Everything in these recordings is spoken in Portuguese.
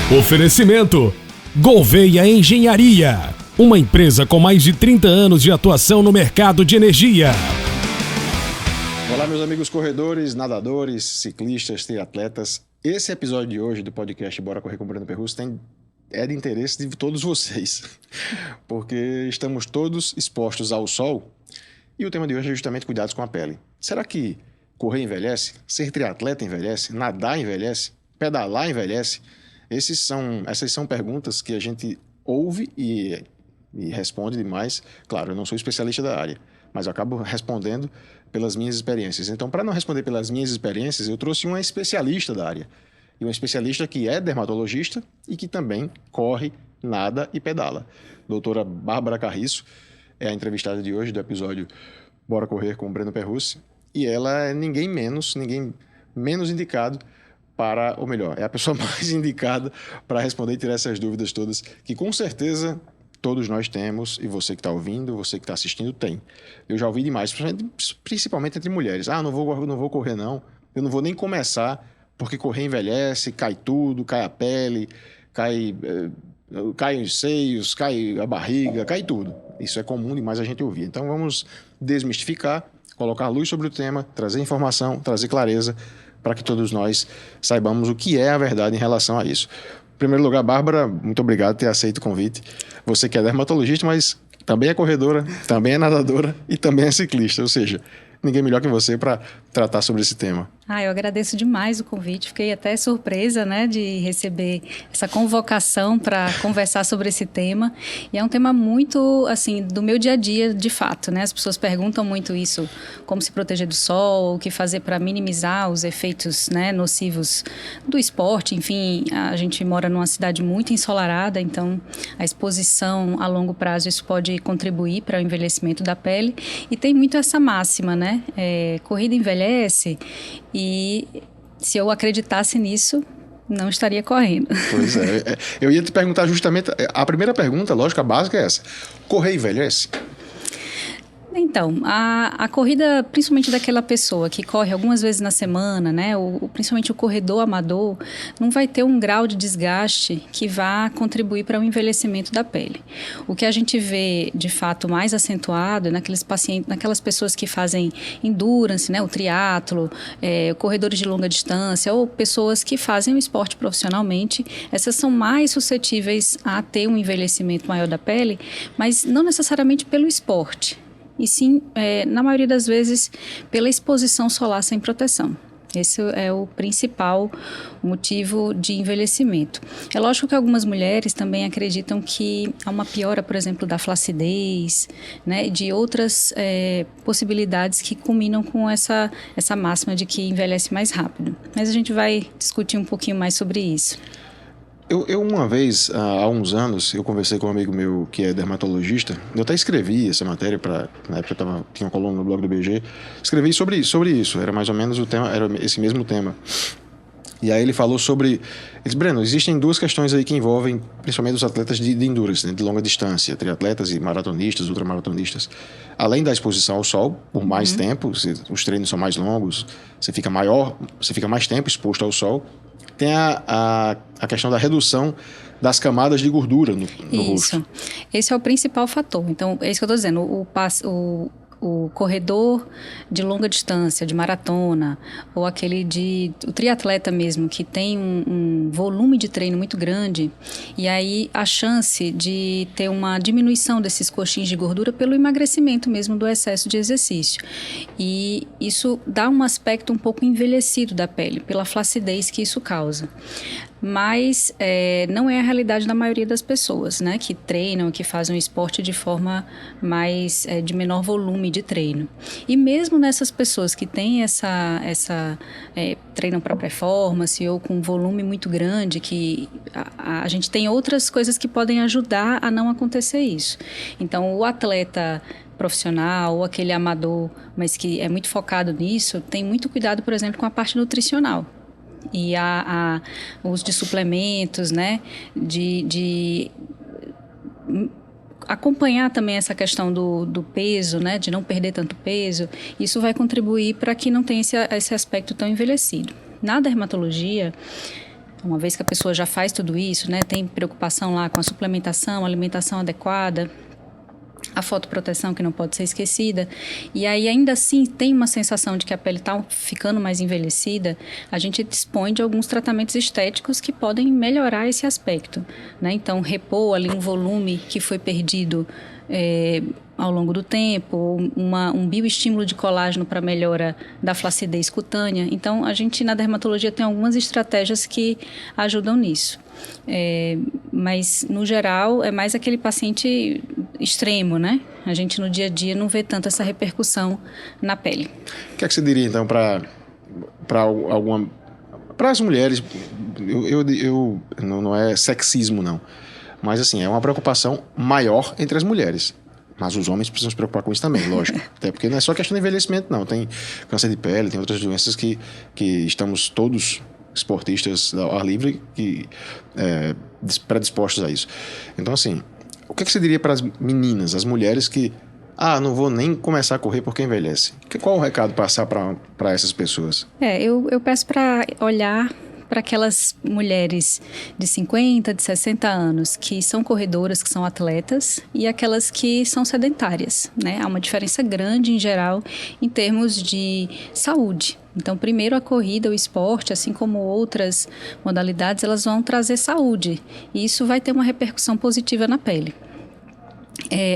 Oferecimento Gouveia Engenharia, uma empresa com mais de 30 anos de atuação no mercado de energia. Olá, meus amigos corredores, nadadores, ciclistas, triatletas. Esse episódio de hoje do podcast Bora Correr com o Breno Perrucci é de interesse de todos vocês, porque estamos todos expostos ao sol e o tema de hoje é justamente cuidados com a pele. Será que correr envelhece? Ser triatleta envelhece? Nadar envelhece? Pedalar envelhece? Essas são perguntas que a gente ouve e responde demais. Claro, eu não sou especialista da área, mas eu acabo respondendo pelas minhas experiências. Então, para não responder pelas minhas experiências, eu trouxe uma especialista da área. E uma especialista que é dermatologista e que também corre, nada e pedala. Doutora Bárbara Carriço é a entrevistada de hoje do episódio Bora Correr com o Breno Perrucci. E ela é ninguém menos indicado para, ou melhor, é a pessoa mais indicada para responder e tirar essas dúvidas todas, que com certeza todos nós temos, e você que está ouvindo, você que está assistindo, tem. Eu já ouvi demais, principalmente entre mulheres. Não vou correr não, eu não vou nem começar, porque correr envelhece, cai tudo, cai a pele, cai os seios, cai a barriga, cai tudo. Isso é comum demais a gente ouvir. Então vamos desmistificar, colocar luz sobre o tema, trazer informação, trazer clareza, para que todos nós saibamos o que é a verdade em relação a isso. Em primeiro lugar, Bárbara, muito obrigado por ter aceito o convite. Você que é dermatologista, mas também é corredora, também é nadadora e também é ciclista, ou seja, ninguém melhor que você para tratar sobre esse tema. Eu agradeço demais o convite, fiquei até surpresa, de receber essa convocação para conversar sobre esse tema. E é um tema muito, do meu dia a dia, de fato, As pessoas perguntam muito isso, como se proteger do sol, o que fazer para minimizar os efeitos, nocivos do esporte. Enfim, a gente mora numa cidade muito ensolarada, então a exposição a longo prazo, isso pode contribuir para o envelhecimento da pele. E tem muito essa máxima, corrida envelhece. E se eu acreditasse nisso, não estaria correndo. Pois é. Eu ia te perguntar justamente... A primeira pergunta, lógico, a básica é essa. Correr envelhece? Então, a corrida, principalmente daquela pessoa que corre algumas vezes na semana, principalmente o corredor amador, não vai ter um grau de desgaste que vá contribuir para o envelhecimento da pele. O que a gente vê, de fato, mais acentuado é naquelas pessoas que fazem endurance, o triatlo, corredores de longa distância ou pessoas que fazem o esporte profissionalmente. Essas são mais suscetíveis a ter um envelhecimento maior da pele, mas não necessariamente pelo esporte. E sim, na maioria das vezes, pela exposição solar sem proteção. Esse é o principal motivo de envelhecimento. É lógico que algumas mulheres também acreditam que há uma piora, por exemplo, da flacidez, de outras possibilidades que culminam com essa máxima de que envelhece mais rápido. Mas a gente vai discutir um pouquinho mais sobre isso. Eu uma vez, há uns anos, eu conversei com um amigo meu que é dermatologista. Eu até escrevi essa matéria, na época tinha uma coluna no blog do BG. Escrevi sobre isso, era mais ou menos o tema, era esse mesmo tema. E aí ele falou sobre... Ele disse, Breno, existem duas questões aí que envolvem principalmente os atletas de endurance, de longa distância, triatletas e maratonistas, ultramaratonistas. Além da exposição ao sol, por mais tempo, os treinos são mais longos, você fica mais tempo exposto ao sol. Tem a questão da redução das camadas de gordura no rosto. Esse é o principal fator. Então, é isso que eu estou dizendo. O corredor de longa distância, de maratona, ou o triatleta mesmo, que tem um volume de treino muito grande, e aí a chance de ter uma diminuição desses coxins de gordura pelo emagrecimento mesmo do excesso de exercício. E isso dá um aspecto um pouco envelhecido da pele, pela flacidez que isso causa. Mas não é a realidade da maioria das pessoas, que treinam, que fazem o esporte de forma de menor volume de treino. E mesmo nessas pessoas que têm treinam para performance ou com um volume muito grande, que a gente tem outras coisas que podem ajudar a não acontecer isso. Então, o atleta profissional ou aquele amador, mas que é muito focado nisso, tem muito cuidado, por exemplo, com a parte nutricional. E o uso de suplementos, de acompanhar também essa questão do peso, de não perder tanto peso. Isso vai contribuir para que não tenha esse aspecto tão envelhecido. Na dermatologia, Uma vez que a pessoa já faz tudo isso, né, tem preocupação lá com a suplementação, alimentação adequada, a fotoproteção que não pode ser esquecida, e aí ainda assim tem uma sensação de que a pele está ficando mais envelhecida, a gente dispõe de alguns tratamentos estéticos que podem melhorar esse aspecto, né? Então, repor ali um volume que foi perdido ao longo do tempo, um bioestímulo de colágeno para melhora da flacidez cutânea. Então, a gente na dermatologia tem algumas estratégias que ajudam nisso. Mas, no geral, é mais aquele paciente extremo, né? A gente no dia a dia não vê tanto essa repercussão na pele. O que é que você diria, então, para as mulheres? Não é sexismo, não. Mas, assim, é uma preocupação maior entre as mulheres. Mas os homens precisam se preocupar com isso também, lógico. Até porque não é só questão de envelhecimento, não. Tem câncer de pele, tem outras doenças que estamos todos esportistas ao ar livre predispostos a isso. Então, assim, o que é que você diria para as meninas, as mulheres que não vou nem começar a correr porque envelhece? Qual o recado passar para essas pessoas? Eu peço para olhar para aquelas mulheres de 50, de 60 anos que são corredoras, que são atletas, e aquelas que são sedentárias, né? Há uma diferença grande, em geral, em termos de saúde. Então, primeiro a corrida, o esporte, assim como outras modalidades, elas vão trazer saúde. E isso vai ter uma repercussão positiva na pele.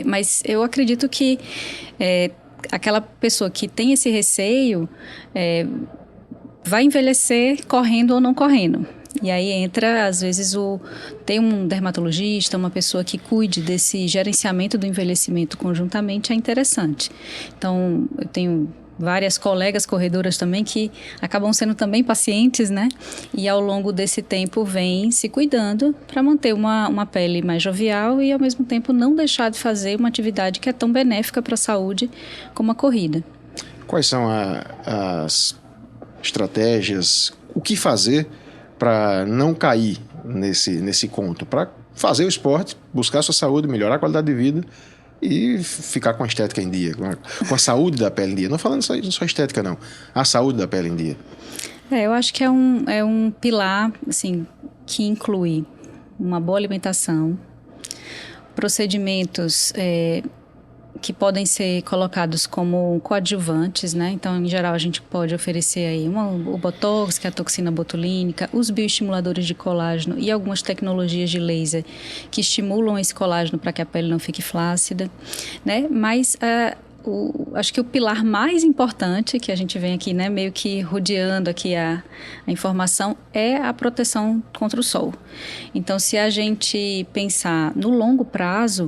Mas eu acredito que aquela pessoa que tem esse receio vai envelhecer correndo ou não correndo. E aí entra, às vezes, ter um dermatologista, uma pessoa que cuide desse gerenciamento do envelhecimento conjuntamente é interessante. Então, eu tenho várias colegas corredoras também que acabam sendo também pacientes, né? E ao longo desse tempo vêm se cuidando para manter uma pele mais jovial e, ao mesmo tempo, não deixar de fazer uma atividade que é tão benéfica para a saúde como a corrida. Quais são as estratégias, o que fazer para não cair nesse conto? Para fazer o esporte, buscar a sua saúde, melhorar a qualidade de vida e ficar com a estética em dia, com a saúde da pele em dia. Não falando só estética, não. A saúde da pele em dia. Eu acho que é um pilar, assim, que inclui uma boa alimentação, procedimentos que podem ser colocados como coadjuvantes, né? Então, em geral, a gente pode oferecer aí o Botox, que é a toxina botulínica, os bioestimuladores de colágeno e algumas tecnologias de laser que estimulam esse colágeno para que a pele não fique flácida, né? Mas acho que o pilar mais importante que a gente vem aqui, né, meio que rodeando aqui a informação, é a proteção contra o sol. Então, se a gente pensar no longo prazo,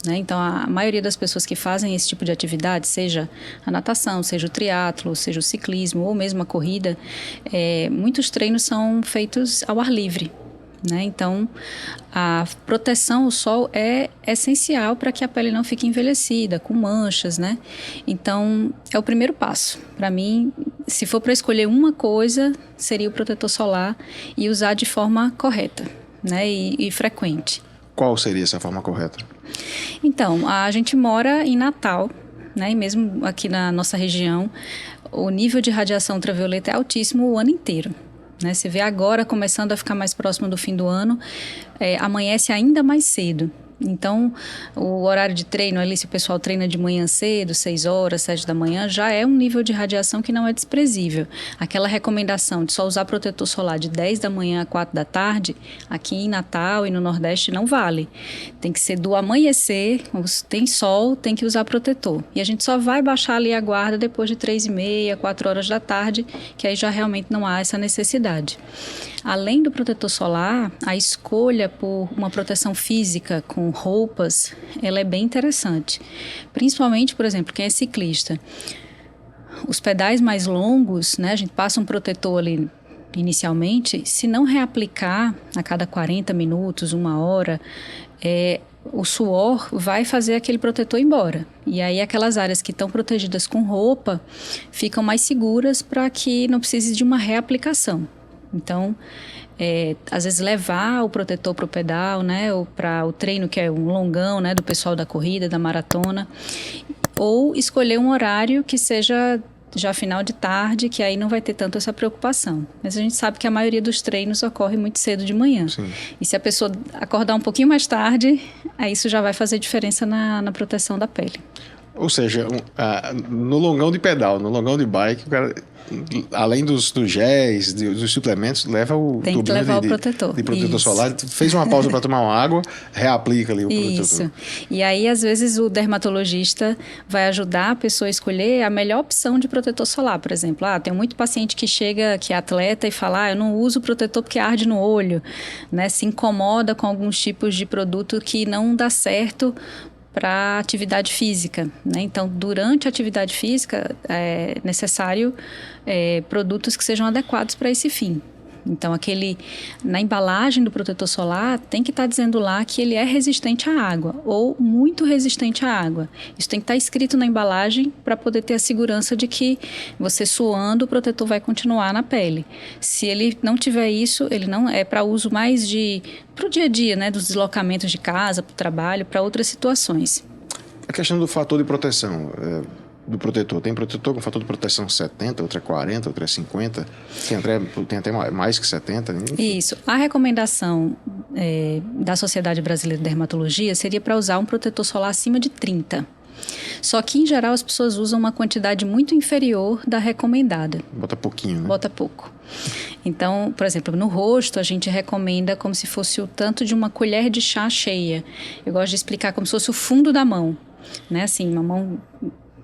né, então a maioria das pessoas que fazem esse tipo de atividade, seja a natação, seja o triatlo, seja o ciclismo ou mesmo a corrida, muitos treinos são feitos ao ar livre. Né? Então, a proteção ao sol é essencial para que a pele não fique envelhecida, com manchas, né? Então, é o primeiro passo. Para mim, se for para escolher uma coisa, seria o protetor solar e usar de forma correta, né? E frequente. Qual seria essa forma correta? Então, a gente mora em Natal, né? E mesmo aqui na nossa região, o nível de radiação ultravioleta é altíssimo o ano inteiro. Né? Você vê agora, começando a ficar mais próximo do fim do ano, amanhece ainda mais cedo. Então, o horário de treino ali, se o pessoal treina de manhã cedo, 6 horas, 7 da manhã, já é um nível de radiação que não é desprezível. Aquela recomendação de só usar protetor solar de 10 da manhã a 4 da tarde, aqui em Natal e no Nordeste não vale. Tem que ser do amanhecer, tem sol, tem que usar protetor. E a gente só vai baixar ali a guarda depois de 3h30, 4 horas da tarde, que aí já realmente não há essa necessidade. Além do protetor solar, a escolha por uma proteção física com roupas, ela é bem interessante. Principalmente, por exemplo, quem é ciclista. Os pedais mais longos, né, a gente passa um protetor ali inicialmente, se não reaplicar a cada 40 minutos, 1 hora, o suor vai fazer aquele protetor embora. E aí aquelas áreas que estão protegidas com roupa ficam mais seguras para que não precise de uma reaplicação. Então, às vezes levar o protetor para o pedal, né, ou para o treino, que é um longão, né, do pessoal da corrida, da maratona, ou escolher um horário que seja já final de tarde, que aí não vai ter tanto essa preocupação. Mas a gente sabe que a maioria dos treinos ocorre muito cedo de manhã. Sim. E se a pessoa acordar um pouquinho mais tarde, aí isso já vai fazer diferença na proteção da pele. Ou seja, no longão de pedal, no longão de bike, o cara, além dos géis, dos suplementos, leva o Tem que levar o protetor. De protetor solar. Fez uma pausa para tomar uma água, reaplica ali o protetor. Isso. E aí, às vezes, o dermatologista vai ajudar a pessoa a escolher a melhor opção de protetor solar. Por exemplo, tem muito paciente que chega, que é atleta e fala, eu não uso protetor porque arde no olho, né? Se incomoda com alguns tipos de produto que não dá certo para atividade física, né? Então, durante a atividade física, é necessário produtos que sejam adequados para esse fim. Então, na embalagem do protetor solar, tem que estar dizendo lá que ele é resistente à água ou muito resistente à água. Isso tem que estar escrito na embalagem para poder ter a segurança de que você suando, o protetor vai continuar na pele. Se ele não tiver isso, ele não é para uso mais para o dia a dia, né? Dos deslocamentos de casa, para o trabalho, para outras situações. A questão do fator de proteção do protetor. Tem protetor com fator de proteção 70, outra é 40, outra é 50. Tem até mais que 70. Enfim. Isso. A recomendação da Sociedade Brasileira de Dermatologia seria para usar um protetor solar acima de 30. Só que, em geral, as pessoas usam uma quantidade muito inferior da recomendada. Bota pouquinho, né? Bota pouco. Então, por exemplo, no rosto, a gente recomenda como se fosse o tanto de uma colher de chá cheia. Eu gosto de explicar como se fosse o fundo da mão, né? Assim, uma mão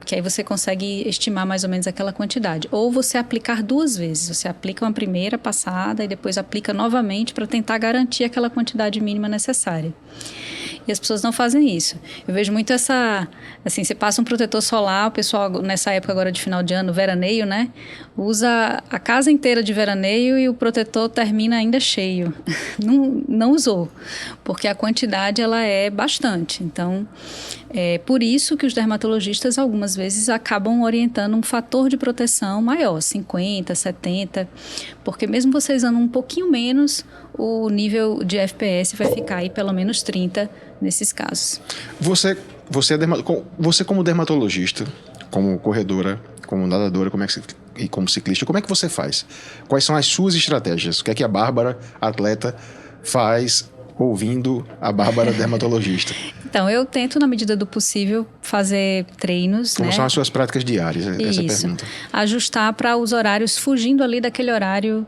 que aí você consegue estimar mais ou menos aquela quantidade. Ou você aplicar 2 vezes. Você aplica uma primeira passada e depois aplica novamente para tentar garantir aquela quantidade mínima necessária. E as pessoas não fazem isso. Eu vejo muito assim, você passa um protetor solar, o pessoal nessa época agora de final de ano, veraneio, né? Usa a casa inteira de veraneio e o protetor termina ainda cheio. Não usou, porque a quantidade ela é bastante. Então, é por isso que os dermatologistas algumas vezes acabam orientando um fator de proteção maior, 50, 70, porque mesmo você usando um pouquinho menos, o nível de FPS vai ficar aí pelo menos 30 nesses casos. Você como dermatologista, como corredora, como nadadora, e como ciclista, como é que você faz? Quais são as suas estratégias? O que é que a Bárbara, atleta, faz ouvindo a Bárbara dermatologista? Então, eu tento, na medida do possível, fazer treinos, Como são as suas práticas diárias? Essa pergunta. Ajustar para os horários, fugindo ali daquele horário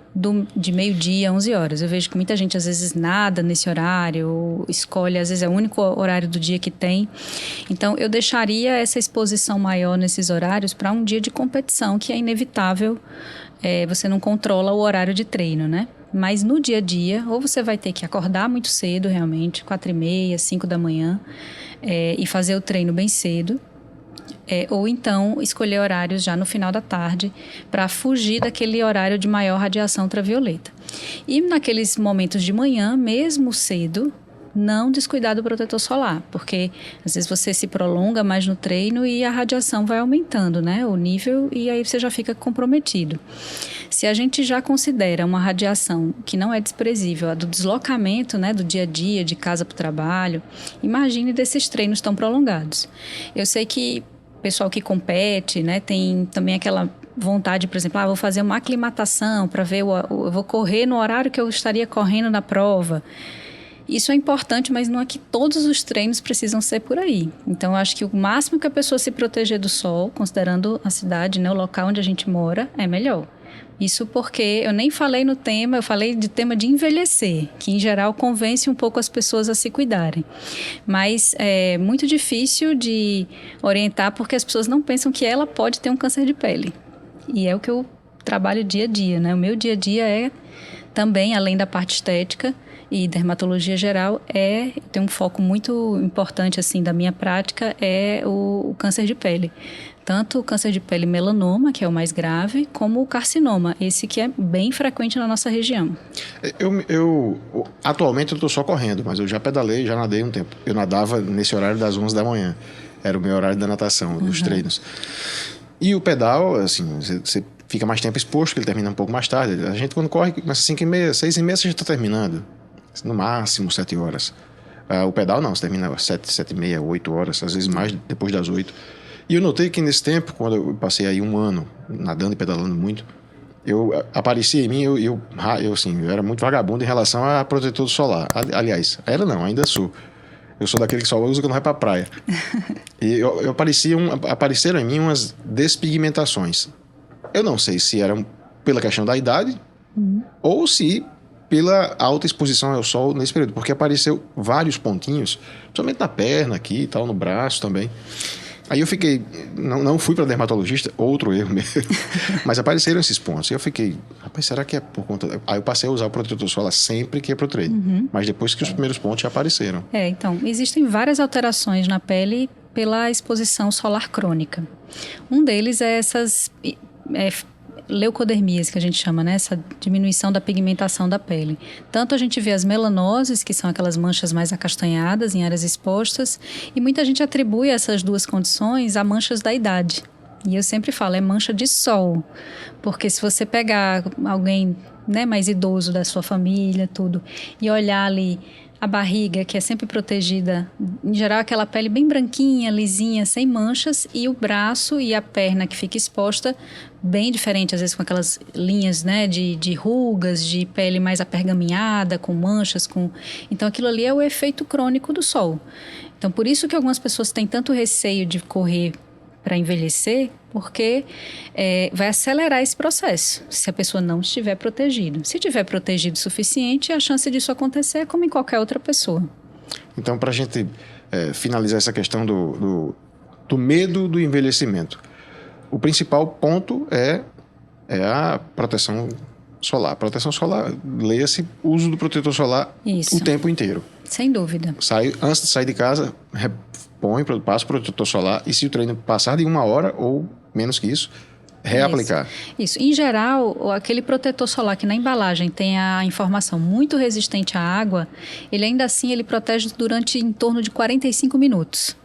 de meio-dia, 11 horas. Eu vejo que muita gente, às vezes, nada nesse horário, ou escolhe, às vezes, é o único horário do dia que tem. Então, eu deixaria essa exposição maior nesses horários para um dia de competição, que é inevitável. Você não controla o horário de treino, né? Mas no dia a dia, ou você vai ter que acordar muito cedo, realmente, 4h30, 5 da manhã, e fazer o treino bem cedo, ou então escolher horários já no final da tarde para fugir daquele horário de maior radiação ultravioleta. E naqueles momentos de manhã, mesmo cedo, não descuidar do protetor solar, porque às vezes você se prolonga mais no treino e a radiação vai aumentando, né, o nível, e aí você já fica comprometido. Se a gente já considera uma radiação que não é desprezível, a do deslocamento, né, do dia a dia, de casa para o trabalho, imagine desses treinos tão prolongados. Eu sei que o pessoal que compete, né, tem também aquela vontade, por exemplo, vou fazer uma aclimatação para ver, eu vou correr no horário que eu estaria correndo na prova. Isso é importante, mas não é que todos os treinos precisam ser por aí. Então, eu acho que o máximo que a pessoa se proteger do sol, considerando a cidade, né, o local onde a gente mora, é melhor. Isso porque eu nem falei no tema, eu falei de tema de envelhecer, que em geral convence um pouco as pessoas a se cuidarem. Mas é muito difícil de orientar porque as pessoas não pensam que ela pode ter um câncer de pele. E é o que eu trabalho dia a dia, né? O meu dia a dia é também, além da parte estética e dermatologia geral, tem um foco muito importante assim da minha prática, é o câncer de pele. Tanto o câncer de pele melanoma, que é o mais grave, como o carcinoma, esse que é bem frequente na nossa região. Atualmente eu estou só correndo, mas eu já pedalei, já nadei um tempo. Eu nadava nesse horário das 11 da manhã, era o meu horário da natação, dos treinos. E o pedal, assim, você fica mais tempo exposto, que ele termina um pouco mais tarde. A gente quando corre, começa 5h30, 6h30 você já está terminando. No máximo 7 horas. O pedal não, você termina 7h30, 8 horas, às vezes mais depois das 8. E eu notei que nesse tempo, quando eu passei aí 1 ano nadando e pedalando muito, aparecia em mim, eu era muito vagabundo em relação a protetor solar. Aliás, ainda sou. Eu sou daquele que só usa quando vai pra praia. E apareceram em mim umas despigmentações. Eu não sei se era pela questão da idade ou se pela alta exposição ao sol nesse período, porque apareceu vários pontinhos, principalmente na perna aqui e tal, no braço também. Aí eu fiquei, não fui para dermatologista, outro erro mesmo, mas apareceram esses pontos. E eu fiquei, rapaz, será que é por conta... Aí eu passei a usar o protetor solar sempre que ia pro treino, mas depois que os primeiros pontos já apareceram. Então, existem várias alterações na pele pela exposição solar crônica. Um deles é essas leucodermias, que a gente chama, né? Essa diminuição da pigmentação da pele. Tanto a gente vê as melanoses, que são aquelas manchas mais acastanhadas em áreas expostas, e muita gente atribui essas duas condições a manchas da idade. E eu sempre falo, é mancha de sol. Porque se você pegar alguém, né, mais idoso da sua família, tudo, e olhar ali a barriga, que é sempre protegida, em geral aquela pele bem branquinha, lisinha, sem manchas, e o braço e a perna que fica exposta, bem diferente, às vezes com aquelas linhas, né, de rugas, de pele mais apergaminhada, com manchas, Então aquilo ali é o efeito crônico do sol. Então por isso que algumas pessoas têm tanto receio de correr para envelhecer, porque vai acelerar esse processo, se a pessoa não estiver protegida. Se estiver protegido o suficiente, a chance disso acontecer é como em qualquer outra pessoa. Então, para a gente finalizar essa questão do medo do envelhecimento, o principal ponto é a proteção solar. Proteção solar, leia-se uso do protetor solar o tempo inteiro. Sem dúvida. Antes de sair de casa, passa o protetor solar e se o treino passar de 1 hora ou menos que isso, reaplicar. Isso. Em geral, aquele protetor solar que na embalagem tem a informação muito resistente à água, ele ainda assim ele protege durante em torno de 45 minutos.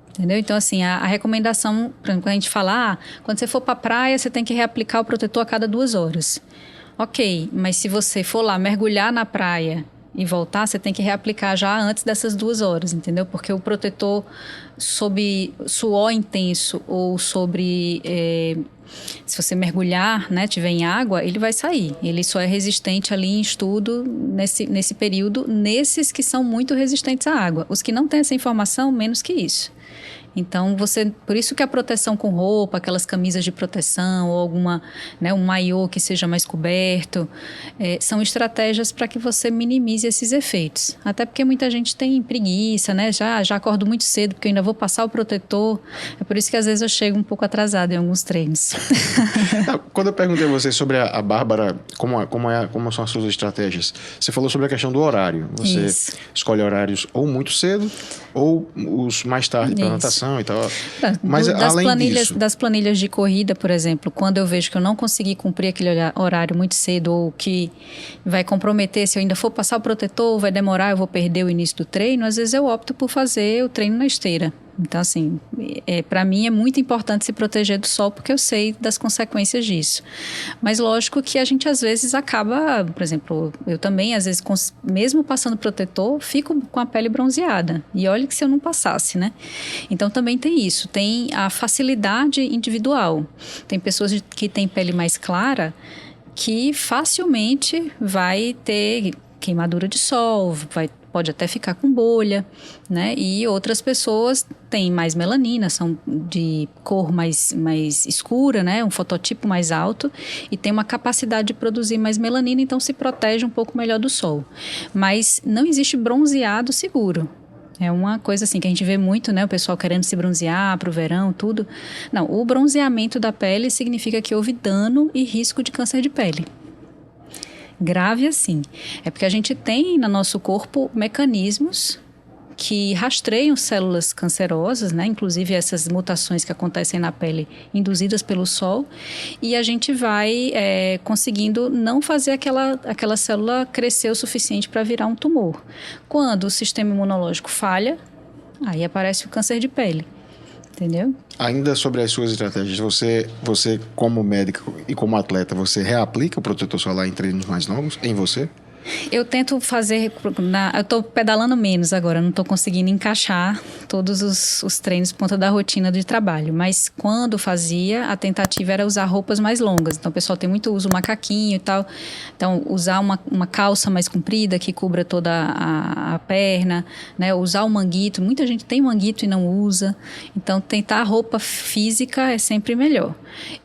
Entendeu? Então, assim, a recomendação, por exemplo, quando a gente fala, quando você for para a praia, você tem que reaplicar o protetor a cada 2 horas. Ok, mas se você for lá mergulhar na praia e voltar, você tem que reaplicar já antes dessas 2 horas, entendeu? Porque o protetor sob suor intenso ou sobre... se você mergulhar, né, tiver em água, ele vai sair. Ele só é resistente ali em estudo nesse período, nesses que são muito resistentes à água. Os que não têm essa informação, menos que isso. Então, por isso que a proteção com roupa, aquelas camisas de proteção ou alguma, né, um maiô que seja mais coberto, são estratégias para que você minimize esses efeitos. Até porque muita gente tem preguiça, né? Já acordo muito cedo porque eu ainda vou passar o protetor. É por isso que às vezes eu chego um pouco atrasada em alguns treinos. Quando eu perguntei a você sobre a Bárbara, como são as suas estratégias, você falou sobre a questão do horário. Você escolhe horários ou muito cedo ou os mais tarde para natação e tal. Mas das planilhas de corrida, por exemplo, quando eu vejo que eu não consegui cumprir aquele horário muito cedo ou que vai comprometer, se eu ainda for passar o protetor, vai demorar, eu vou perder o início do treino, às vezes eu opto por fazer o treino na esteira. Então, assim, para mim é muito importante se proteger do sol porque eu sei das consequências disso. Mas lógico que a gente às vezes acaba, por exemplo, eu também às vezes, mesmo passando protetor, fico com a pele bronzeada. E olha que se eu não passasse, né? Então também tem isso, tem a facilidade individual. Tem pessoas que têm pele mais clara que facilmente vai ter queimadura de sol, pode até ficar com bolha, né? E outras pessoas têm mais melanina, são de cor mais escura, né? Um fototipo mais alto e tem uma capacidade de produzir mais melanina, então se protege um pouco melhor do sol. Mas não existe bronzeado seguro. É uma coisa assim que a gente vê muito, né? O pessoal querendo se bronzear para o verão, tudo. Não, o bronzeamento da pele significa que houve dano e risco de câncer de pele. Grave assim. É porque a gente tem no nosso corpo mecanismos que rastreiam células cancerosas, né? Inclusive essas mutações que acontecem na pele induzidas pelo sol, e a gente vai conseguindo não fazer aquela célula crescer o suficiente para virar um tumor. Quando o sistema imunológico falha, aí aparece o câncer de pele. Entendeu? Ainda sobre as suas estratégias, você como médico e como atleta, você reaplica o protetor solar em treinos mais longos em você? Eu tento fazer... eu estou pedalando menos agora, não estou conseguindo encaixar todos os treinos por conta da rotina de trabalho. Mas quando fazia, a tentativa era usar roupas mais longas. Então, o pessoal tem muito uso macaquinho e tal. Então, usar uma calça mais comprida que cubra toda a perna, né? Usar o manguito. Muita gente tem manguito e não usa. Então, tentar roupa física é sempre melhor.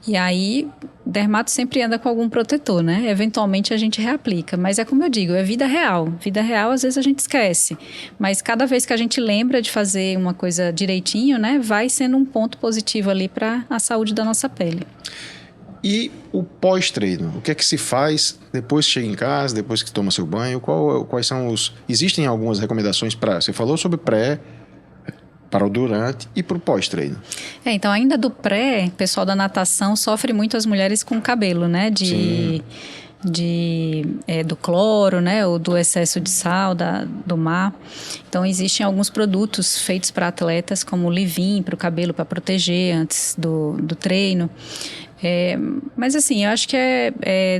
E aí... dermato sempre anda com algum protetor, né? Eventualmente a gente reaplica, mas é como eu digo, é vida real. Vida real, às vezes a gente esquece, mas cada vez que a gente lembra de fazer uma coisa direitinho, né? Vai sendo um ponto positivo ali para a saúde da nossa pele. E o pós-treino? O que é que se faz depois que chega em casa, depois que toma seu banho? Quais são os... Existem algumas recomendações para... Você falou sobre pré... para o durante e para o pós-treino. Então, ainda do pré, o pessoal da natação sofre muito as mulheres com cabelo, né? Do cloro, né? Ou do excesso de sal do mar. Então, existem alguns produtos feitos para atletas, como o leave-in para o cabelo, para proteger antes do treino. Mas assim, eu acho que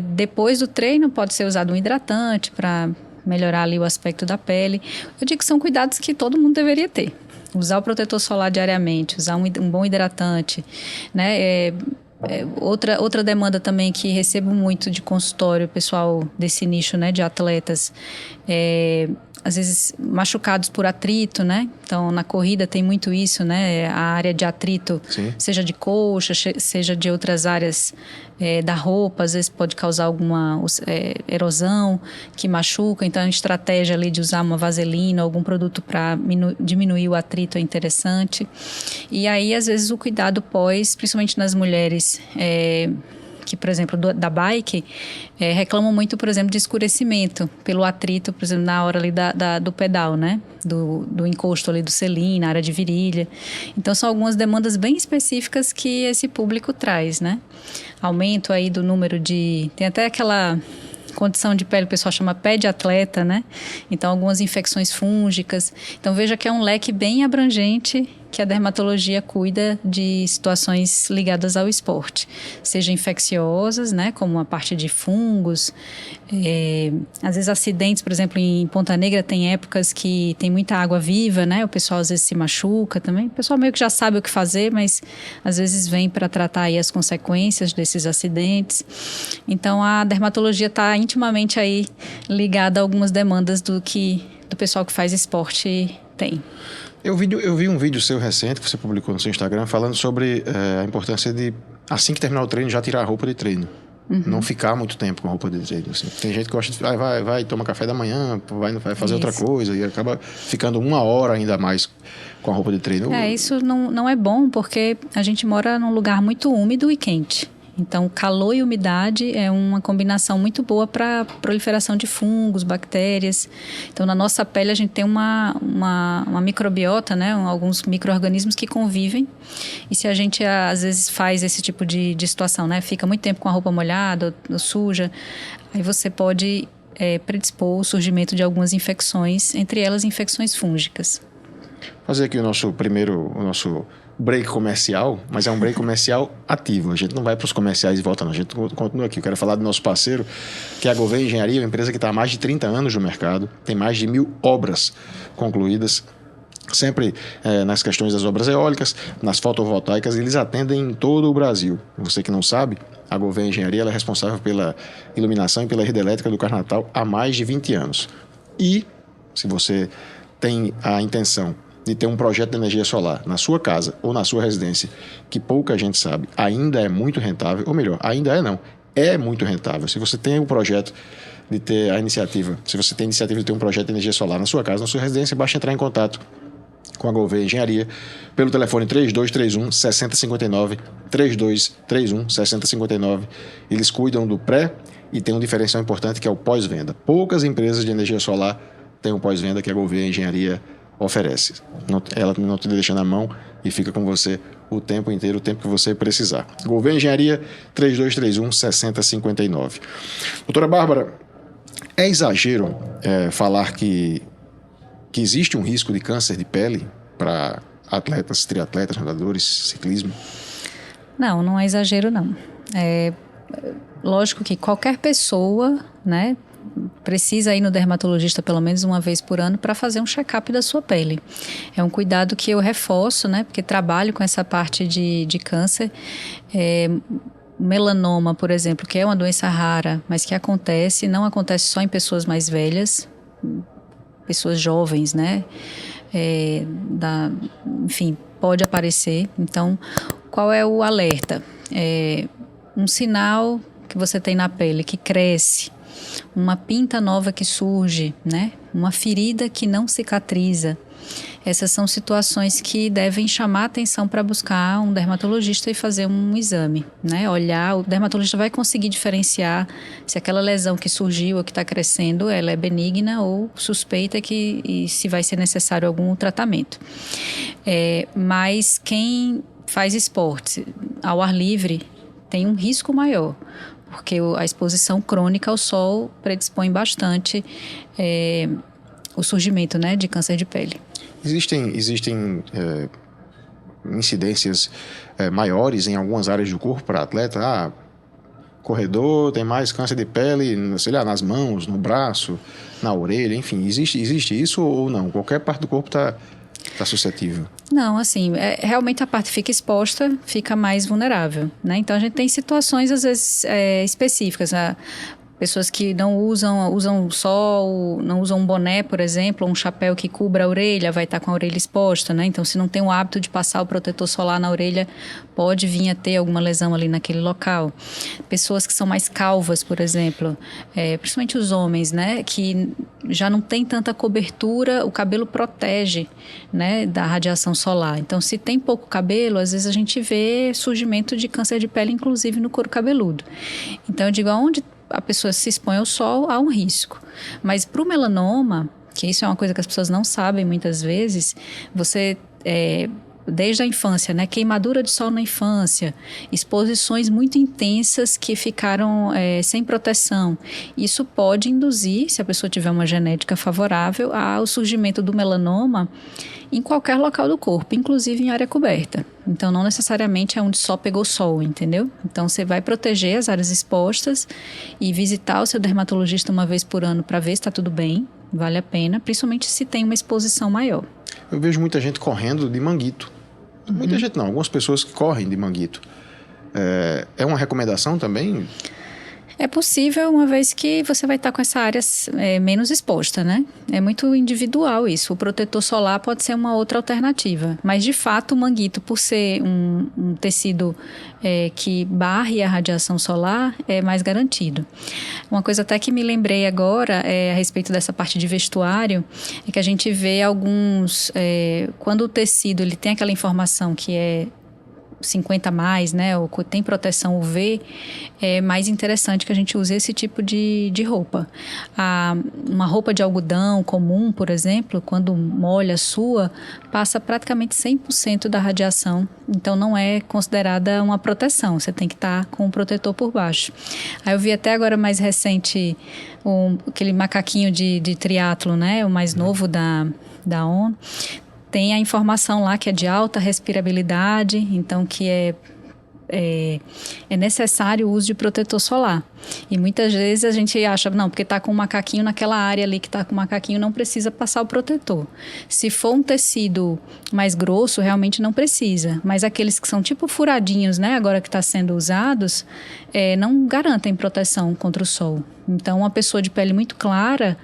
depois do treino pode ser usado um hidratante para melhorar ali o aspecto da pele. Eu digo que são cuidados que todo mundo deveria ter. Usar o protetor solar diariamente, usar um bom hidratante, né? Outra demanda também que recebo muito de consultório, pessoal desse nicho, né, de atletas, às vezes machucados por atrito, né? Então, na corrida tem muito isso, né? A área de atrito, sim, seja de coxa, seja de outras áreas da roupa, às vezes pode causar alguma erosão que machuca. Então, a estratégia ali de usar uma vaselina, algum produto para diminuir o atrito é interessante. E aí, às vezes, o cuidado pós, principalmente nas mulheres... que, por exemplo, da bike, reclamam muito, por exemplo, de escurecimento pelo atrito, por exemplo, na hora ali do pedal, né? Do encosto ali do selim, na área de virilha. Então, são algumas demandas bem específicas que esse público traz, né? Aumento aí do número de... Tem até aquela... condição de pele, o pessoal chama pé de atleta, né? Então, algumas infecções fúngicas. Então, veja que é um leque bem abrangente que a dermatologia cuida de situações ligadas ao esporte. Seja infecciosas, né? Como a parte de fungos. Às vezes, acidentes, por exemplo, em Ponta Negra tem épocas que tem muita água viva, né? O pessoal às vezes se machuca também. O pessoal meio que já sabe o que fazer, mas às vezes vem para tratar aí as consequências desses acidentes. Então, a dermatologia está intimamente aí ligada a algumas demandas do pessoal que faz esporte tem. Eu vi um vídeo seu recente que você publicou no seu Instagram falando sobre a importância de, assim que terminar o treino, já tirar a roupa de treino. Uhum. Não ficar muito tempo com a roupa de treino. Assim. Tem gente que gosta de... Vai toma café da manhã, vai fazer outra coisa e acaba ficando 1 hora ainda mais com a roupa de treino. Isso não é bom porque a gente mora num lugar muito úmido e quente. Então, calor e umidade é uma combinação muito boa para proliferação de fungos, bactérias. Então, na nossa pele, a gente tem uma microbiota, né? Alguns micro-organismos que convivem. E se a gente, às vezes, faz esse tipo de situação, né? Fica muito tempo com a roupa molhada ou suja, aí você pode predispor o surgimento de algumas infecções, entre elas infecções fúngicas. Fazer aqui o nosso break comercial, mas é um break comercial ativo. A gente não vai para os comerciais e volta, não. A gente continua aqui. Eu quero falar do nosso parceiro, que é a Gouveia Engenharia, uma empresa que está há mais de 30 anos no mercado, tem mais de 1.000 obras concluídas, sempre nas questões das obras eólicas, nas fotovoltaicas, eles atendem em todo o Brasil. Você que não sabe, a Gouveia Engenharia ela é responsável pela iluminação e pela rede elétrica do Carnatal há mais de 20 anos. E, se você tem a intenção de ter um projeto de energia solar na sua casa ou na sua residência, que pouca gente sabe, ainda é muito rentável, ou melhor, é muito rentável. Se você tem o projeto de ter a iniciativa, se você tem a iniciativa de ter um projeto de energia solar na sua casa, na sua residência, basta entrar em contato com a Gouveia Engenharia pelo telefone 3231-6059, 3231-6059. Eles cuidam do pré e tem um diferencial importante que é o pós-venda. Poucas empresas de energia solar têm um pós-venda que a Gouveia Engenharia oferece. Ela não te deixa na mão e fica com você o tempo inteiro, o tempo que você precisar. Gouveia Engenharia, 3231-6059. Doutora Bárbara, é exagero falar que existe um risco de câncer de pele para atletas, triatletas, nadadores, ciclismo? Não é exagero, não. Lógico que qualquer pessoa, né, precisa ir no dermatologista pelo menos uma vez por ano para fazer um check-up da sua pele. É um cuidado que eu reforço, né? Porque trabalho com essa parte de câncer. Melanoma, por exemplo, que é uma doença rara, mas que acontece, não acontece só em pessoas mais velhas, pessoas jovens, né? Enfim, pode aparecer. Então, qual é o alerta? Um sinal que você tem na pele que cresce, uma pinta nova que surge, né? Uma ferida que não cicatriza. Essas são situações que devem chamar a atenção para buscar um dermatologista e fazer um exame, né? Olhar, o dermatologista vai conseguir diferenciar se aquela lesão que surgiu ou que está crescendo, ela é benigna ou suspeita e se vai ser necessário algum tratamento. Mas quem faz esporte ao ar livre tem um risco maior, porque a exposição crônica ao sol predispõe bastante o surgimento, né, de câncer de pele. Existem incidências maiores em algumas áreas do corpo para atleta? Corredor tem mais câncer de pele, sei lá, nas mãos, no braço, na orelha, enfim. Existe isso ou não? Qualquer parte do corpo está suscetível? Não, assim, realmente a parte fica exposta, fica mais vulnerável, né? Então, a gente tem situações, às vezes, específicas, pessoas que não usam sol, não usam um boné, por exemplo, um chapéu que cubra a orelha, vai estar com a orelha exposta, né? Então, se não tem o hábito de passar o protetor solar na orelha, pode vir a ter alguma lesão ali naquele local. Pessoas que são mais calvas, por exemplo, principalmente os homens, né? Que já não tem tanta cobertura, o cabelo protege, né? Da radiação solar. Então, se tem pouco cabelo, às vezes a gente vê surgimento de câncer de pele, inclusive no couro cabeludo. Então, eu digo, aonde a pessoa se expõe ao sol, há um risco. Mas para o melanoma, que isso é uma coisa que as pessoas não sabem muitas vezes, você, desde a infância, né, queimadura de sol na infância, exposições muito intensas que ficaram sem proteção. Isso pode induzir, se a pessoa tiver uma genética favorável, ao surgimento do melanoma em qualquer local do corpo, inclusive em área coberta. Então, não necessariamente é onde só pegou sol, entendeu? Então, você vai proteger as áreas expostas e visitar o seu dermatologista uma vez por ano para ver se está tudo bem, vale a pena, principalmente se tem uma exposição maior. Eu vejo muita gente correndo de manguito. Muita gente não, algumas pessoas que correm de manguito. É uma recomendação também? É possível, uma vez que você vai estar com essa área menos exposta, né? É muito individual isso. O protetor solar pode ser uma outra alternativa. Mas, de fato, o manguito, por ser um tecido que barre a radiação solar, é mais garantido. Uma coisa até que me lembrei agora, a respeito dessa parte de vestuário, é que a gente vê alguns... quando o tecido ele tem aquela informação que é 50 mais, né, ou tem proteção UV, é mais interessante que a gente use esse tipo de roupa. Uma roupa de algodão comum, por exemplo, quando molha sua, passa praticamente 100% da radiação, então não é considerada uma proteção, você tem que estar com um protetor por baixo. Aí eu vi até agora mais recente aquele macaquinho de triatlo, né, o mais novo da ONU, tem a informação lá que é de alta respirabilidade, então que é necessário o uso de protetor solar. E muitas vezes a gente acha, não, porque está com um macaquinho naquela área ali que está com o macaquinho, não precisa passar o protetor. Se for um tecido mais grosso, realmente não precisa. Mas aqueles que são tipo furadinhos, né, agora que está sendo usados, não garantem proteção contra o sol. Então, uma pessoa de pele muito clara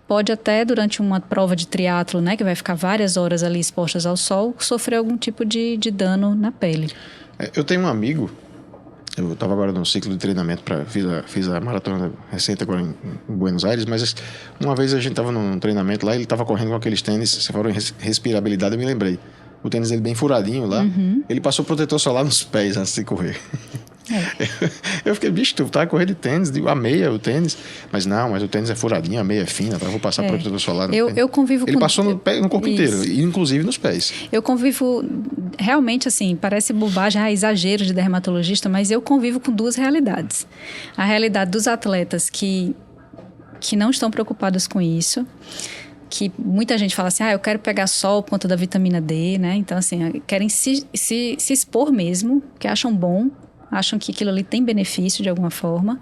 pode até, durante uma prova de triatlo, né, que vai ficar várias horas ali expostas ao sol, sofrer algum tipo de dano na pele. Eu tenho um amigo, eu estava agora num ciclo de treinamento, fiz a maratona recente agora em Buenos Aires, mas uma vez a gente estava num treinamento lá, ele estava correndo com aqueles tênis, você falou em respirabilidade, eu me lembrei. O tênis dele bem furadinho lá, ele passou protetor solar nos pés antes de correr. Eu fiquei, bicho, tu tá correndo de tênis, a meia, o tênis. Mas o tênis é furadinho, a meia é fina, eu vou passar protetor solar no eu convivo Ele passou no corpo inteiro, inclusive nos pés. Eu convivo, realmente assim, parece bobagem, exagero de dermatologista, mas eu convivo com duas realidades. A realidade dos atletas que não estão preocupados com isso, que muita gente fala assim, eu quero pegar sol por conta da vitamina D, né? Então, assim, querem se expor mesmo, que acham bom acham que aquilo ali tem benefício de alguma forma.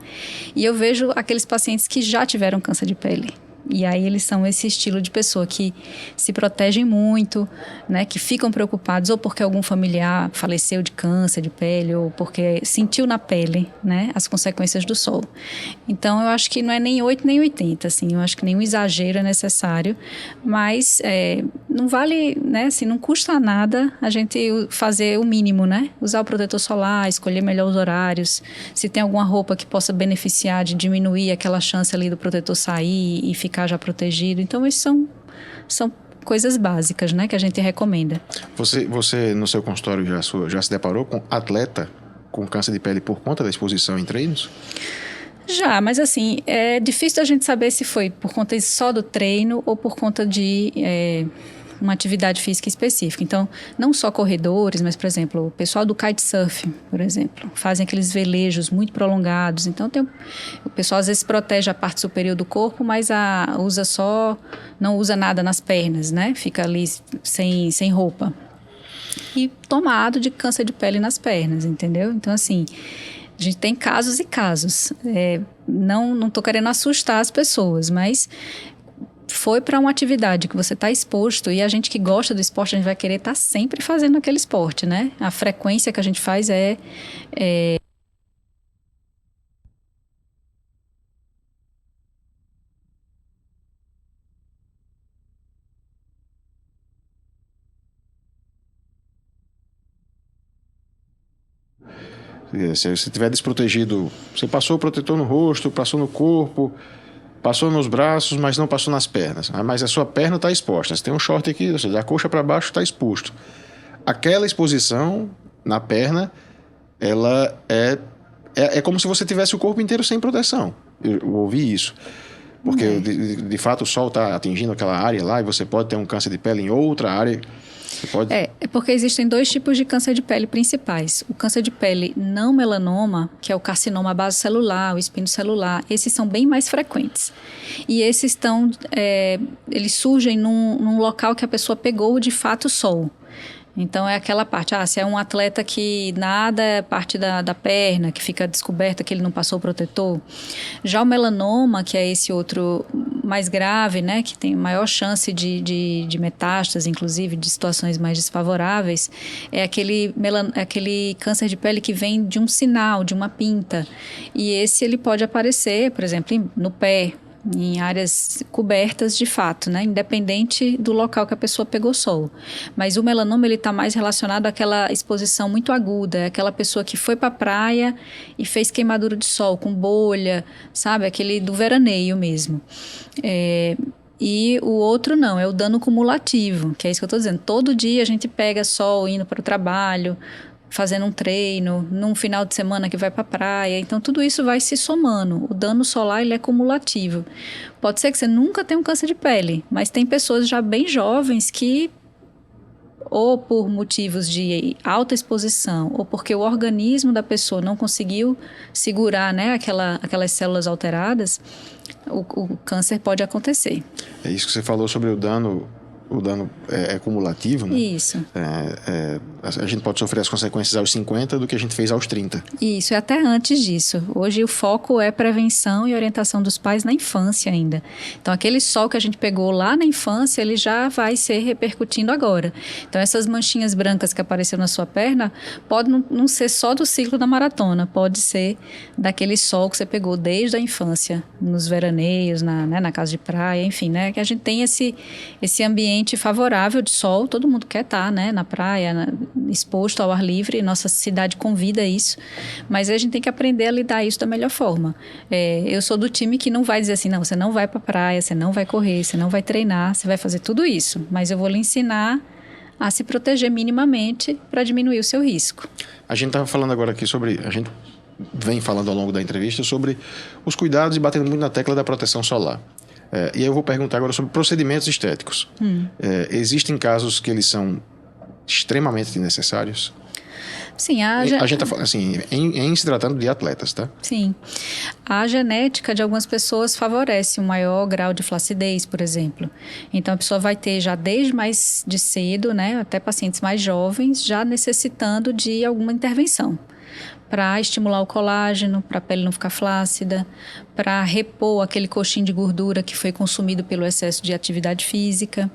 E eu vejo aqueles pacientes que já tiveram câncer de pele. E aí eles são esse estilo de pessoa que se protegem muito, né, que ficam preocupados ou porque algum familiar faleceu de câncer de pele ou porque sentiu na pele, né, as consequências do sol. Então eu acho que não é nem 8 nem 80, assim, eu acho que nenhum exagero é necessário, mas não vale, né, assim, não custa nada a gente fazer o mínimo, né, usar o protetor solar, escolher melhor os horários, se tem alguma roupa que possa beneficiar de diminuir aquela chance ali do protetor sair e ficar já protegido. Então, isso são coisas básicas, né, que a gente recomenda. Você no seu consultório já se deparou com atleta com câncer de pele por conta da exposição em treinos? Já, mas assim, é difícil a gente saber se foi por conta só do treino ou por conta de uma atividade física específica. Então, não só corredores, mas, por exemplo, o pessoal do kitesurf, por exemplo, fazem aqueles velejos muito prolongados. Então, o pessoal às vezes protege a parte superior do corpo, mas não usa nada nas pernas, né? Fica ali sem roupa. E tomado de câncer de pele nas pernas, entendeu? Então, assim, a gente tem casos e casos. Não estou querendo assustar as pessoas, mas foi para uma atividade que você está exposto, e a gente que gosta do esporte, a gente vai querer estar sempre fazendo aquele esporte, né? A frequência que a gente faz Se você estiver desprotegido, você passou o protetor no rosto, passou no corpo, passou nos braços, mas não passou nas pernas. Mas a sua perna está exposta. Você tem um short aqui, ou seja, da coxa para baixo está exposto. Aquela exposição na perna, ela é como se você tivesse o corpo inteiro sem proteção. Eu ouvi isso. Porque, de fato, o sol está atingindo aquela área lá e você pode ter um câncer de pele em outra área. É porque existem 2 tipos de câncer de pele principais. O câncer de pele não melanoma, que é o carcinoma basocelular, o espinocelular, esses são bem mais frequentes. E esses eles surgem num local que a pessoa pegou de fato sol. Então, é aquela parte, se é um atleta que nada é parte da perna, que fica descoberta que ele não passou o protetor. Já o melanoma, que é esse outro mais grave, né, que tem maior chance de metástase, inclusive de situações mais desfavoráveis, é aquele câncer de pele que vem de um sinal, de uma pinta. E esse ele pode aparecer, por exemplo, no pé, em áreas cobertas de fato, né? Independente do local que a pessoa pegou sol. Mas o melanoma, ele está mais relacionado àquela exposição muito aguda, aquela pessoa que foi para a praia e fez queimadura de sol com bolha, sabe? Aquele do veraneio mesmo. E o outro não, é o dano cumulativo, que é isso que eu estou dizendo. Todo dia a gente pega sol indo para o trabalho, fazendo um treino, num final de semana que vai para a praia. Então, tudo isso vai se somando. O dano solar, ele é cumulativo. Pode ser que você nunca tenha um câncer de pele, mas tem pessoas já bem jovens que, ou por motivos de alta exposição, ou porque o organismo da pessoa não conseguiu segurar, né, aquelas células alteradas, o câncer pode acontecer. É isso que você falou sobre o dano. O dano é cumulativo, né? Isso. A gente pode sofrer as consequências aos 50 do que a gente fez aos 30. Isso, e até antes disso. Hoje o foco é prevenção e orientação dos pais na infância ainda. Então, aquele sol que a gente pegou lá na infância, ele já vai ser repercutindo agora. Então, essas manchinhas brancas que apareceram na sua perna, pode não ser só do ciclo da maratona, pode ser daquele sol que você pegou desde a infância, nos veraneios, na casa de praia, enfim, né? Que a gente tem esse ambiente favorável de sol, todo mundo quer estar, né, na praia, exposto ao ar livre, nossa cidade convida isso, mas a gente tem que aprender a lidar isso da melhor forma. Eu sou do time que não vai dizer assim, não, você não vai para a praia, você não vai correr, você não vai treinar, você vai fazer tudo isso, mas eu vou lhe ensinar a se proteger minimamente para diminuir o seu risco. A gente estava falando agora aqui a gente vem falando ao longo da entrevista sobre os cuidados e batendo muito na tecla da proteção solar. E eu vou perguntar agora sobre procedimentos estéticos. Existem casos que eles são extremamente necessários? Sim, a gente está falando assim, em se tratando de atletas, tá? Sim. A genética de algumas pessoas favorece um maior grau de flacidez, por exemplo. Então, a pessoa vai ter já desde mais de cedo, né, até pacientes mais jovens, já necessitando de alguma intervenção. para estimular o colágeno, para a pele não ficar flácida, para repor aquele coxinho de gordura que foi consumido pelo excesso de atividade física.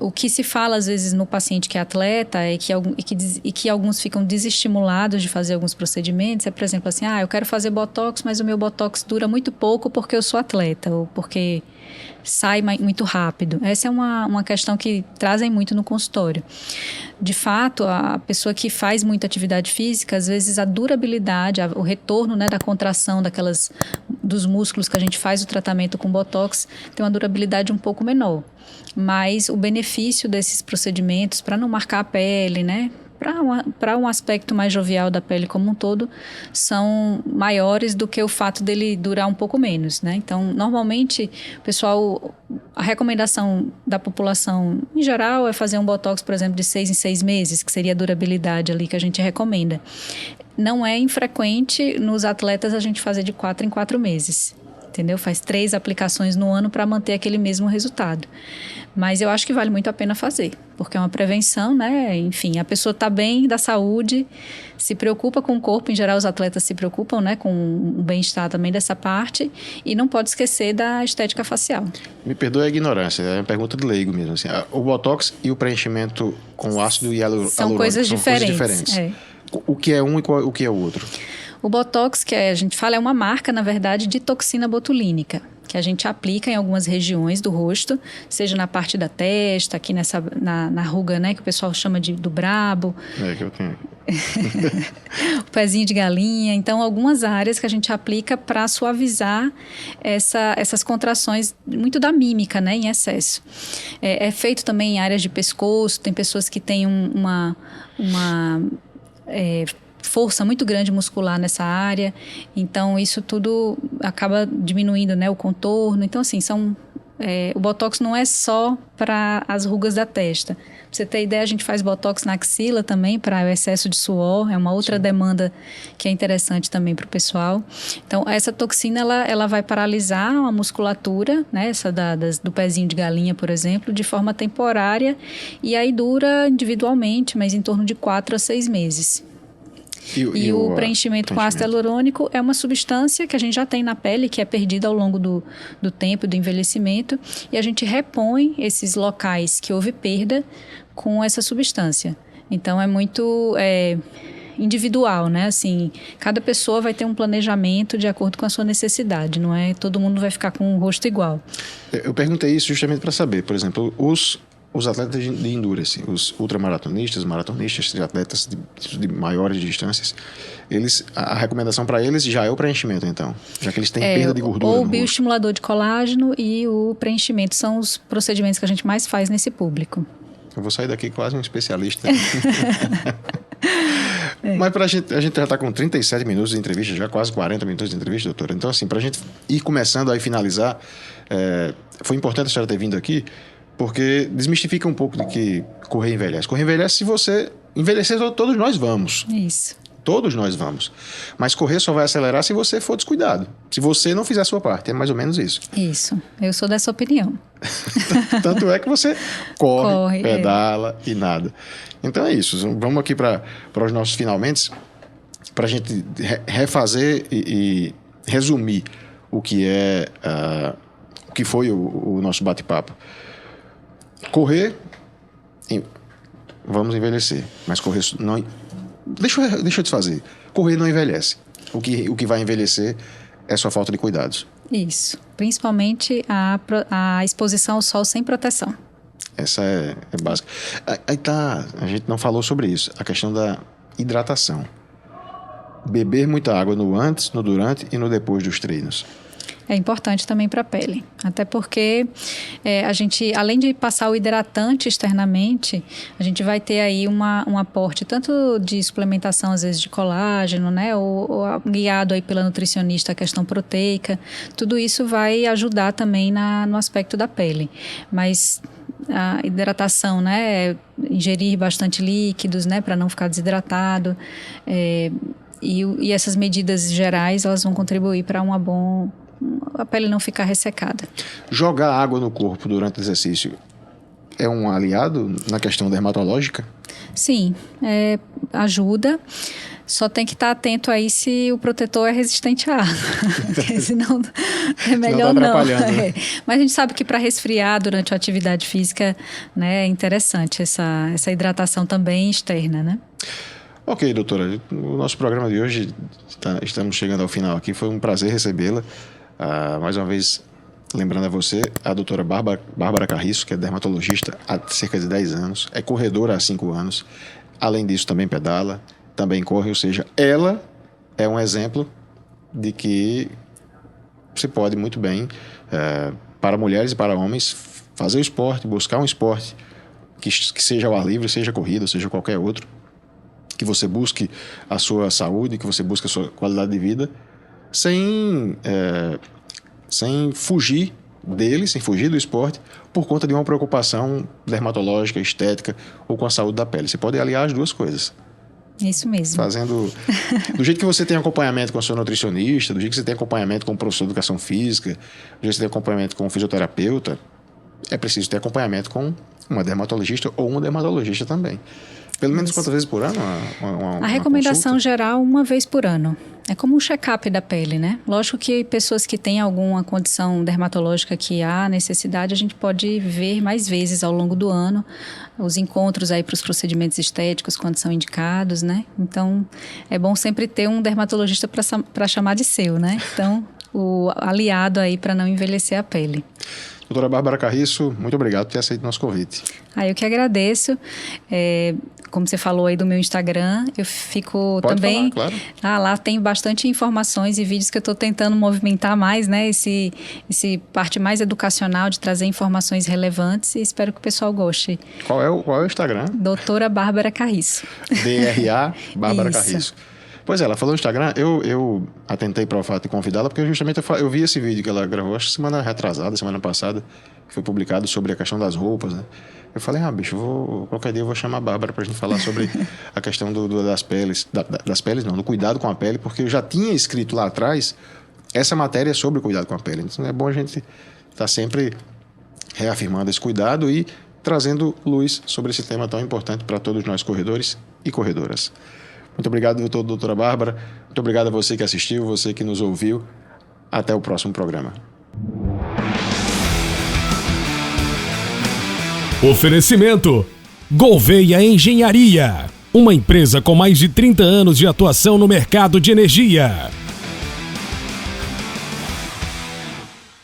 O que se fala, às vezes, no paciente que é atleta e que alguns ficam desestimulados de fazer alguns procedimentos, por exemplo, assim, eu quero fazer botox, mas o meu botox dura muito pouco porque eu sou atleta, ou porque sai muito rápido. Essa é uma questão que trazem muito no consultório. De fato, a pessoa que faz muita atividade física, às vezes a durabilidade, o retorno, né, da contração dos músculos que a gente faz o tratamento com botox tem uma durabilidade um pouco menor. Mas o benefício desses procedimentos para não marcar a pele, né, para um aspecto mais jovial da pele como um todo, são maiores do que o fato dele durar um pouco menos, né? Então, normalmente, pessoal, a recomendação da população em geral é fazer um botox, por exemplo, de 6 em 6 meses, que seria a durabilidade ali que a gente recomenda. Não é infrequente nos atletas a gente fazer de 4 em 4 meses. Entendeu? Faz 3 aplicações no ano para manter aquele mesmo resultado. Mas eu acho que vale muito a pena fazer, porque é uma prevenção, né? Enfim, a pessoa está bem da saúde, se preocupa com o corpo, em geral os atletas se preocupam, né, com o bem-estar também dessa parte, e não pode esquecer da estética facial. Me perdoe a ignorância, é uma pergunta de leigo mesmo. Assim, o botox e o preenchimento com ácido hialurônico são coisas diferentes. O que é um e o que é o outro? O botox, que a gente fala, é uma marca, na verdade, de toxina botulínica, que a gente aplica em algumas regiões do rosto, seja na parte da testa, aqui na ruga, né, que o pessoal chama do brabo. Que eu tenho. O pezinho de galinha. Então, algumas áreas que a gente aplica para suavizar essas contrações, muito da mímica, né, em excesso. É feito também em áreas de pescoço, tem pessoas que têm uma força muito grande muscular nessa área, então isso tudo acaba diminuindo, né, o contorno. Então, assim, o botox não é só para as rugas da testa. Pra você ter ideia, a gente faz botox na axila também para o excesso de suor, é uma outra demanda que é interessante também para o pessoal. Então, essa toxina, ela vai paralisar a musculatura, né, essa do pezinho de galinha, por exemplo, de forma temporária, e aí dura individualmente, mas em torno de 4 a 6 meses. E o preenchimento com ácido hialurônico é uma substância que a gente já tem na pele, que é perdida ao longo do tempo, do envelhecimento, e a gente repõe esses locais que houve perda com essa substância. Então, é muito individual, né? Assim, cada pessoa vai ter um planejamento de acordo com a sua necessidade, não é? Todo mundo vai ficar com o rosto igual. Eu perguntei isso justamente para saber, por exemplo, os atletas de endurance, os ultramaratonistas, maratonistas, atletas de maiores distâncias, a recomendação para eles já é o preenchimento, então, já que eles têm perda de gordura. Ou o bioestimulador de colágeno e o preenchimento são os procedimentos que a gente mais faz nesse público. Eu vou sair daqui quase um especialista. Mas a gente já está com 37 minutos de entrevista, já quase 40 minutos de entrevista, doutora. Então, assim, para a gente ir começando a finalizar, foi importante a senhora ter vindo aqui, porque desmistifica um pouco de que correr envelhece. Correr envelhece se você envelhecer, todos nós vamos. Isso. Todos nós vamos. Mas correr só vai acelerar se você for descuidado. Se você não fizer a sua parte. É mais ou menos isso. Isso. Eu sou dessa opinião. Tanto é que você corre pedala e nada. Então é isso. Vamos aqui para os nossos finalmente, para a gente refazer e resumir o que o que foi o nosso bate-papo. Correr, vamos envelhecer, mas correr não. Deixa eu desfazer. Correr não envelhece. O que vai envelhecer é sua falta de cuidados. Isso. Principalmente a exposição ao sol sem proteção. Essa é básica. Aí tá, a gente não falou sobre isso. A questão da hidratação. Beber muita água no antes, no durante e no depois dos treinos. É importante também para a pele, até porque a gente, além de passar o hidratante externamente, a gente vai ter aí um aporte tanto de suplementação, às vezes de colágeno, né, ou guiado aí pela nutricionista a questão proteica, tudo isso vai ajudar também no aspecto da pele, mas a hidratação, né, ingerir bastante líquidos, né, para não ficar desidratado, e essas medidas gerais, elas vão contribuir para a pele não ficar ressecada. Jogar água no corpo durante o exercício é um aliado na questão dermatológica? Sim, ajuda. Só tem que estar atento aí se o protetor é resistente à água, porque senão é melhor não. Né? Mas a gente sabe que para resfriar durante a atividade física, né, é interessante essa hidratação também externa, né? Ok, doutora. O nosso programa de hoje, estamos chegando ao final aqui. Foi um prazer recebê-la. Mais uma vez, lembrando a você, a doutora Bárbara Carriço, que é dermatologista há cerca de 10 anos, é corredora há 5 anos. Além disso, também pedala, também corre, ou seja, ela é um exemplo de que se pode muito bem, para mulheres e para homens, fazer o esporte, buscar um esporte que seja ao ar livre, seja corrida, seja qualquer outro, que você busque a sua saúde, que você busque a sua qualidade de vida, sem fugir dele, sem fugir do esporte, por conta de uma preocupação dermatológica, estética ou com a saúde da pele. Você pode aliar as duas coisas. Isso mesmo. Fazendo do jeito que você tem acompanhamento com a sua nutricionista, do jeito que você tem acompanhamento com o professor de educação física, do jeito que você tem acompanhamento com o fisioterapeuta, é preciso ter acompanhamento com uma dermatologista ou um dermatologista também. Pelo menos quantas vezes por ano? A recomendação geral, 1 vez por ano. É como um check-up da pele, né? Lógico que pessoas que têm alguma condição dermatológica que há necessidade, a gente pode ver mais vezes ao longo do ano os encontros aí para os procedimentos estéticos, quando são indicados, né? Então, é bom sempre ter um dermatologista para chamar de seu, né? Então, o aliado aí para não envelhecer a pele. Doutora Bárbara Carriço, muito obrigado por ter aceito o nosso convite. Eu que agradeço. Como você falou aí do meu Instagram, eu fico Pode também... falar, claro. Lá tem bastante informações e vídeos que eu estou tentando movimentar mais, né? Esse parte mais educacional de trazer informações relevantes e espero que o pessoal goste. Qual é o Instagram? Doutora Bárbara Carriço. DRA Bárbara Isso. Carriço. Pois é, ela falou no Instagram, eu atentei para o fato de convidá-la, porque justamente eu vi esse vídeo que ela gravou, acho que semana passada, que foi publicado sobre a questão das roupas, né? Eu falei, qualquer dia eu vou chamar a Bárbara pra gente falar sobre a questão das peles, do cuidado com a pele, porque eu já tinha escrito lá atrás essa matéria sobre o cuidado com a pele. Então é bom a gente estar sempre reafirmando esse cuidado e trazendo luz sobre esse tema tão importante para todos nós corredores e corredoras. Muito obrigado, doutora Bárbara. Muito obrigado a você que assistiu, você que nos ouviu. Até o próximo programa. Oferecimento: Gouveia Engenharia, uma empresa com mais de 30 anos de atuação no mercado de energia.